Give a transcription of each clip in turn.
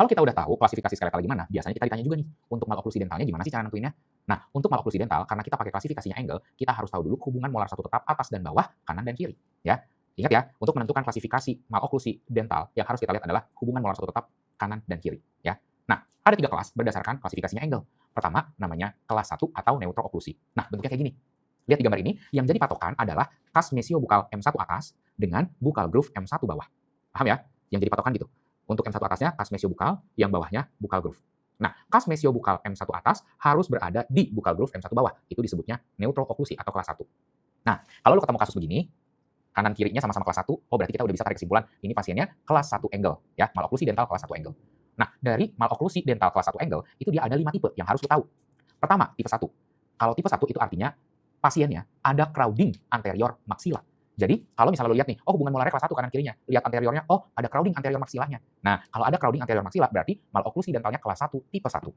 Kalau kita udah tahu klasifikasi skeletal gimana, biasanya kita ditanya juga nih, untuk maloklusi dentalnya gimana sih cara nentuinnya? Nah, untuk maloklusi dental, karena kita pakai klasifikasinya angle, kita harus tahu dulu hubungan molar satu tetap atas dan bawah, kanan dan kiri. Ya, ingat ya, untuk menentukan klasifikasi maloklusi dental, yang harus kita lihat adalah hubungan molar satu tetap kanan dan kiri. Ya, nah ada 3 kelas berdasarkan klasifikasinya angle. Pertama, namanya kelas 1 atau neutro-oklusi. Nah, bentuknya kayak gini. Lihat di gambar ini, yang jadi patokan adalah kas mesiobukal M1 atas dengan bukal groove M1 bawah. Paham ya? Yang jadi patokan gitu. Untuk M1 atasnya kas mesiobukal, yang bawahnya bukal groove. Nah, kas mesiobukal M1 atas harus berada di bukal groove M1 bawah. Itu disebutnya neutro-oklusi atau kelas 1. Nah, kalau lu ketemu kasus begini, kanan kirinya sama-sama kelas 1, oh berarti kita udah bisa tarik kesimpulan, ini pasiennya kelas 1 angle, ya, maloklusi dental kelas 1 angle. Nah, dari maloklusi dental kelas 1 angle, itu dia ada 5 tipe yang harus lu tahu. Pertama, tipe 1. Kalau tipe 1 itu artinya pasiennya ada crowding anterior maksila. Jadi, kalau misalnya lo lihat nih, oh hubungan molarnya kelas 1 kanan kirinya, lihat anteriornya, oh ada crowding anterior maksilanya. Nah, kalau ada crowding anterior maksila berarti maloklusi dentalnya kelas 1 tipe 1.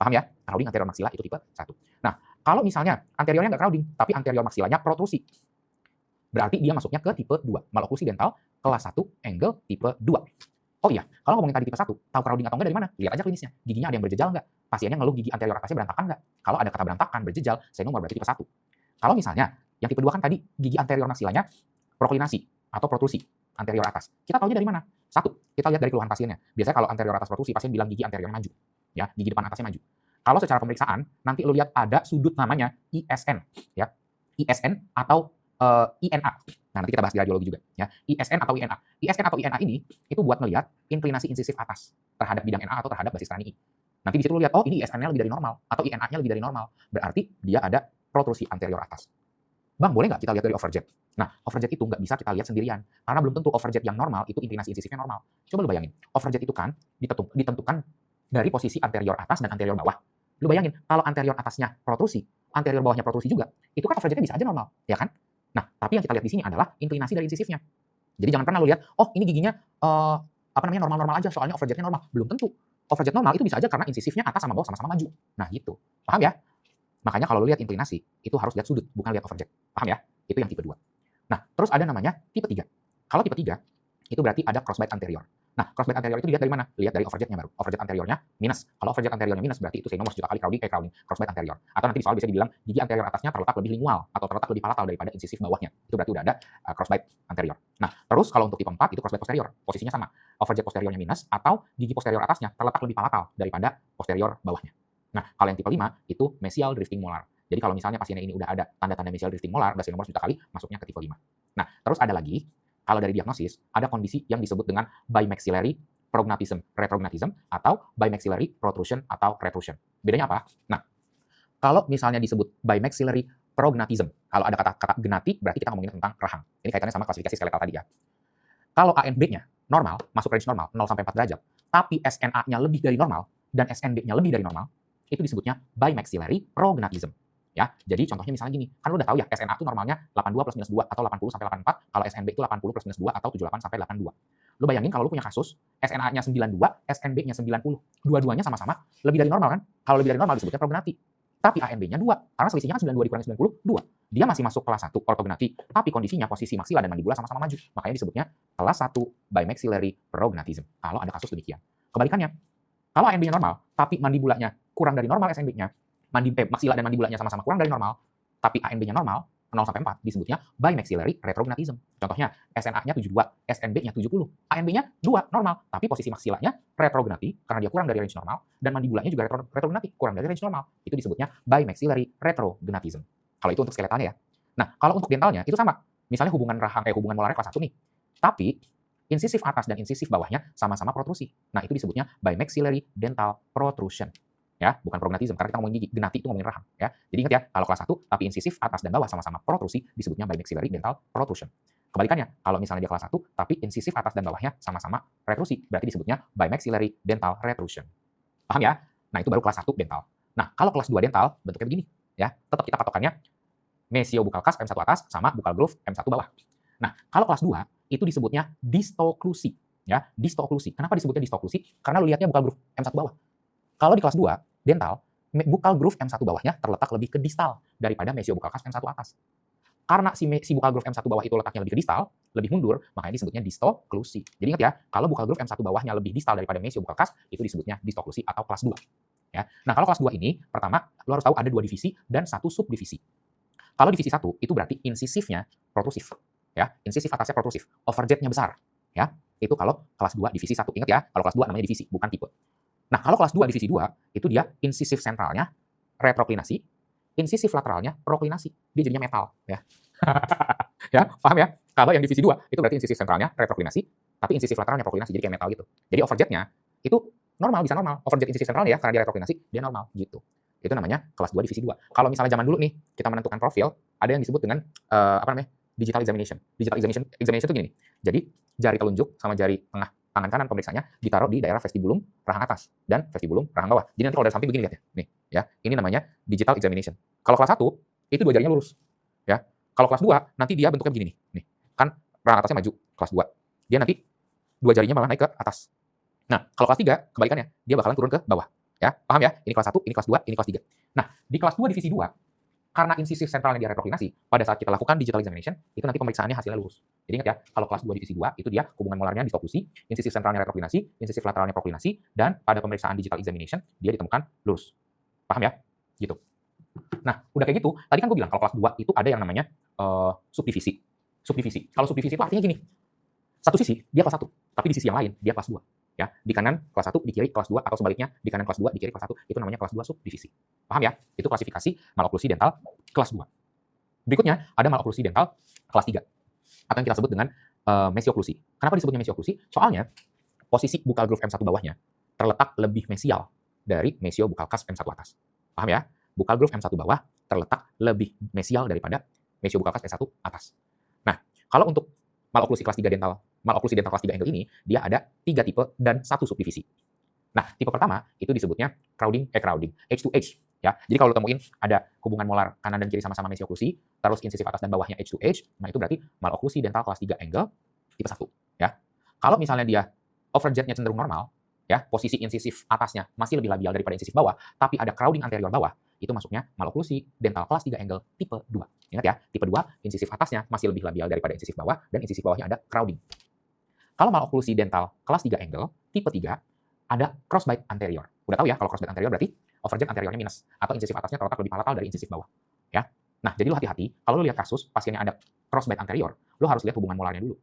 Paham ya? Crowding anterior maksila itu tipe 1. Nah, kalau misalnya anteriornya nggak crowding, tapi anterior maksilanya protrusi, berarti dia masuknya ke tipe 2, maloklusi dental kelas 1 angle tipe 2. Oh iya, kalau ngomongin tadi tipe 1, tahu crowding atau enggak dari mana? Lihat aja klinisnya. Giginya ada yang berjejal enggak? Pasiennya ngeluh gigi anterior atasnya berantakan enggak? Kalau ada kata berantakan, berjejal, saya nomor berarti tipe 1. Kalau misalnya yang tipe 2 kan tadi gigi anterior maksilanya proklinasi atau protrusi anterior atas. Kita tahunya dari mana? Satu, kita lihat dari keluhan pasiennya. Biasanya kalau anterior atas protrusi, pasien bilang gigi anteriornya maju. Ya, gigi depan atasnya maju. Kalau secara pemeriksaan, nanti lu lihat ada sudut namanya ISN, ya. ISN atau INA. Nah, nanti kita bahas di radiologi juga, ya. ISN atau INA. ISN atau INA ini itu buat melihat inklinasi insisif atas terhadap bidang NA atau terhadap basis rani I. Nanti di situ lu lihat, oh ini ISN-nya lebih dari normal atau INA-nya lebih dari normal. Berarti dia ada protrusi anterior atas. Bang, boleh nggak kita lihat dari overjet? Nah, overjet itu nggak bisa kita lihat sendirian. Karena belum tentu overjet yang normal itu inklinasi insisifnya normal. Coba lu bayangin, overjet itu kan ditentukan dari posisi anterior atas dan anterior bawah. Lu bayangin, kalau anterior atasnya protrusi, anterior bawahnya protrusi juga, itu kan overjetnya bisa aja normal, ya kan? Nah, tapi yang kita lihat di sini adalah inklinasi dari insisifnya. Jadi jangan pernah lu lihat, oh ini giginya normal-normal aja, soalnya overjetnya normal. Belum tentu. Overjet normal itu bisa aja karena insisifnya atas sama bawah sama-sama maju. Nah, gitu. Paham ya? Makanya kalau lu lihat inklinasi, itu harus lihat sudut, bukan lihat overjet. Paham ya? Itu yang tipe 2. Nah, terus ada namanya tipe 3. Kalau tipe 3, itu berarti ada crossbite anterior. Nah, crossbite anterior itu dilihat dari mana? Lihat dari overjetnya baru. Overjet anteriornya minus. Kalau overjet anteriornya minus, berarti itu nomor juta kali crowding, crossbite anterior. Atau nanti soal bisa dibilang gigi anterior atasnya terletak lebih lingual atau terletak lebih palatal daripada insisif bawahnya. Itu berarti udah ada crossbite anterior. Nah, terus kalau untuk tipe 4 itu crossbite posterior. Posisinya sama. Overjet posteriornya minus atau gigi posterior atasnya terletak lebih palatal daripada posterior bawahnya. Nah, kalau yang tipe 5 itu mesial drifting molar. Jadi kalau misalnya pasiennya ini udah ada tanda-tanda mesial drifting molar, udah nomor juta kali, masuknya ke tipe 5. Nah, terus ada lagi, kalau dari diagnosis, ada kondisi yang disebut dengan bimaxillary prognatism, retrognatism, atau bimaxillary protrusion atau retrusion. Bedanya apa? Nah, kalau misalnya disebut bimaxillary prognatism, kalau ada kata-kata genati, berarti kita ngomongin tentang rahang. Ini kaitannya sama klasifikasi skeletal tadi ya. Kalau ANB-nya normal, masuk range normal, 0-4 derajat, tapi SNA-nya lebih dari normal, dan SNB-nya lebih dari normal, itu disebutnya bimaxillary prognatism. Ya, jadi contohnya misalnya gini, kan lu udah tahu ya, SNA itu normalnya 82 plus minus 2 atau 80 sampai 84, kalau SNB itu 80 plus minus 2 atau 78 sampai 82. Lu bayangin kalau lu punya kasus, SNA-nya 92, SNB-nya 90. Dua-duanya sama-sama lebih dari normal kan? Kalau lebih dari normal disebutnya prognati. Tapi ANB-nya 2, karena selisihnya kan 92 dikurangi 90, 2. Dia masih masuk kelas 1 ortognati, tapi kondisinya posisi maksila dan mandibula sama-sama maju. Makanya disebutnya kelas 1 bimaxillary prognatism. Kalau ada kasus demikian. Kebalikannya, kalau ANB-nya normal, tapi mandibulanya kurang dari normal SNB-nya, maksila dan mandibulanya sama-sama kurang dari normal, tapi ANB-nya normal, 0-4, disebutnya bimaxillary retrognatism. Contohnya, SNA-nya 72, SNB-nya 70, ANB-nya 2, normal, tapi posisi maksilanya retrognati, karena dia kurang dari range normal, dan mandibulanya juga retrognati, kurang dari range normal. Itu disebutnya bimaxillary retrognatism. Kalau itu untuk skeletalnya ya. Nah, kalau untuk dentalnya, itu sama. Misalnya hubungan molarnya kelas 1 nih, tapi insisif atas dan insisif bawahnya sama-sama protrusi. Nah, itu disebutnya bimaxillary dental protrusion. Ya, bukan prognatism, karena kita ngomongin gigi, genati itu ngomongin rahang, ya. Jadi ingat ya, kalau kelas 1 tapi insisif atas dan bawah sama-sama protrusi disebutnya bimaxillary dental protrusion. Kebalikannya, kalau misalnya dia kelas 1 tapi insisif atas dan bawahnya sama-sama retrusi, berarti disebutnya bimaxillary dental retrusion. Paham ya? Nah, itu baru kelas 1 dental. Nah, kalau kelas 2 dental bentuknya begini, ya. Tetap kita patokannya mesiobukal kas M1 atas sama bukal groove M1 bawah. Nah, kalau kelas 2 itu disebutnya distoklusi, ya. Distoklusi. Kenapa disebutnya distoklusi? Karena lu lihatnya bukal groove M1 bawah. Kalau di kelas 2, dental, bukal groove M1 bawahnya terletak lebih ke distal daripada mesiobukal kas M1 atas. Karena si buccal groove M1 bawah itu letaknya lebih ke distal, lebih mundur, makanya disebutnya distoklusi. Jadi ingat ya, kalau buccal groove M1 bawahnya lebih distal daripada mesiobuccal cusp, itu disebutnya distoklusi atau kelas 2. Ya. Nah, kalau kelas 2 ini, pertama, lo harus tahu ada 2 divisi dan 1 subdivisi. Kalau divisi 1, itu berarti incisifnya protrusif. Ya, incisif atasnya protrusif, overjetnya besar. Ya, itu kalau kelas 2 divisi 1. Ingat ya, kalau kelas 2 namanya divisi, bukan tipe. Nah, kalau kelas 2 divisi 2, itu dia incisif sentralnya retroklinasi, incisif lateralnya proklinasi. Dia jadinya metal, ya. Ya, paham ya? Kalau yang divisi 2, itu berarti incisif sentralnya retroklinasi, tapi incisif lateralnya proklinasi, jadi kayak metal gitu. Jadi overjetnya itu normal, bisa normal. Overjet incisif sentralnya ya, karena dia retroklinasi, dia normal gitu. Itu namanya kelas 2 divisi 2. Kalau misalnya zaman dulu nih, kita menentukan profil, ada yang disebut dengan digital examination. Digital examination itu gini nih. Jadi jari telunjuk sama jari tengah tangan kanan pemeriksanya ditaruh di daerah vestibulum rahang atas dan vestibulum rahang bawah. Jadi nanti kalau dari samping begini lihat ya. Nih, ya. Ini namanya digital examination. Kalau kelas 1 itu 2 jarinya lurus, ya. Kalau kelas 2 nanti dia bentuknya begini nih. Nih. Kan rahang atasnya maju kelas 2. Dia nanti 2 jarinya malah naik ke atas. Nah, kalau kelas 3 kebalikannya, dia bakalan turun ke bawah. Ya, paham ya? Ini kelas 1, ini kelas 2, ini kelas 3. Nah, di kelas 2 divisi 2 karena incisif sentralnya dia retroklinasi, pada saat kita lakukan digital examination, itu nanti pemeriksaannya hasilnya lurus. Jadi ingat ya, kalau kelas 2 divisi 2, itu dia hubungan molarnya distoklusi, incisif sentralnya retroklinasi, incisif lateralnya proklinasi, dan pada pemeriksaan digital examination, dia ditemukan lurus. Paham ya? Gitu. Nah, udah kayak gitu, tadi kan gue bilang kalau kelas 2 itu ada yang namanya subdivisi. Subdivisi. Kalau subdivisi itu artinya gini, satu sisi dia kelas 1, tapi di sisi yang lain dia kelas 2. Ya, di kanan kelas 1, di kiri kelas 2, atau sebaliknya, di kanan kelas 2, di kiri kelas 1, itu namanya kelas 2 subdivisi. Paham ya? Itu klasifikasi maloklusi dental kelas 2. Berikutnya, ada maloklusi dental kelas 3, atau yang kita sebut dengan mesioklusi. Kenapa disebutnya mesioklusi? Soalnya, posisi buccal groove M1 bawahnya terletak lebih mesial dari mesiobuccal cusp M1 atas. Paham ya? Buccal groove M1 bawah terletak lebih mesial daripada mesiobuccal cusp M1 atas. Nah, kalau untuk maloklusi kelas 3 dental, maloklusi dental kelas 3 angle ini, dia ada 3 tipe dan 1 subdivisi. Nah, tipe pertama itu disebutnya crowding, H2H. Ya. Jadi kalau temuin ada hubungan molar kanan dan kiri sama-sama mesioklusi, terus incisif atas dan bawahnya H2H, nah itu berarti maloklusi dental kelas 3 angle tipe 1. Ya. Kalau misalnya dia overjetnya cenderung normal, ya, posisi incisif atasnya masih lebih labial daripada incisif bawah, tapi ada crowding anterior bawah, itu masuknya maloklusi dental kelas 3 angle tipe 2. Ingat ya, tipe 2, incisif atasnya masih lebih labial daripada incisif bawah, dan incisif bawahnya ada crowding. Kalau maloklusi dental kelas 3 angle tipe 3, ada crossbite anterior. Udah tahu ya, kalau crossbite anterior berarti overjet anteriornya minus, atau incisif atasnya terletak lebih palatal dari incisif bawah. Ya. Nah, jadi lo hati-hati, kalau lo lihat kasus pasiennya ada crossbite anterior, lo harus lihat hubungan molarnya dulu.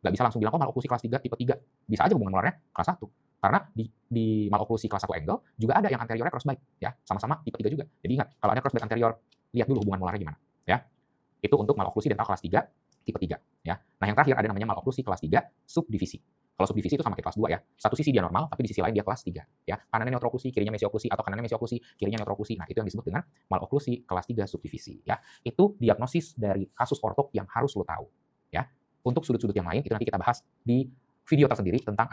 Nggak bisa langsung bilang, oh maloklusi kelas 3 tipe 3. Bisa aja hubungan molarnya kelas 1. Karena di maloklusi kelas 1 angle juga ada yang anteriornya crossbite, ya, sama-sama tipe 3 juga. Jadi ingat, kalau ada crossbite anterior, lihat dulu hubungan molarnya gimana, ya. Itu untuk maloklusi dental kelas 3 tipe 3, ya. Nah, yang terakhir ada namanya maloklusi kelas 3 subdivisi. Kalau subdivisi itu sama kayak kelas 2 ya. Satu sisi dia normal, tapi di sisi lain dia kelas 3, ya. Kanannya neutroplusi, kirinya mesioklusi, atau kanannya mesioklusi, kirinya neutroplusi. Nah, itu yang disebut dengan maloklusi kelas 3 subdivisi, ya. Itu diagnosis dari kasus ortok yang harus lo tahu, ya. Untuk sudut-sudut yang lain itu nanti kita bahas di video tersendiri tentang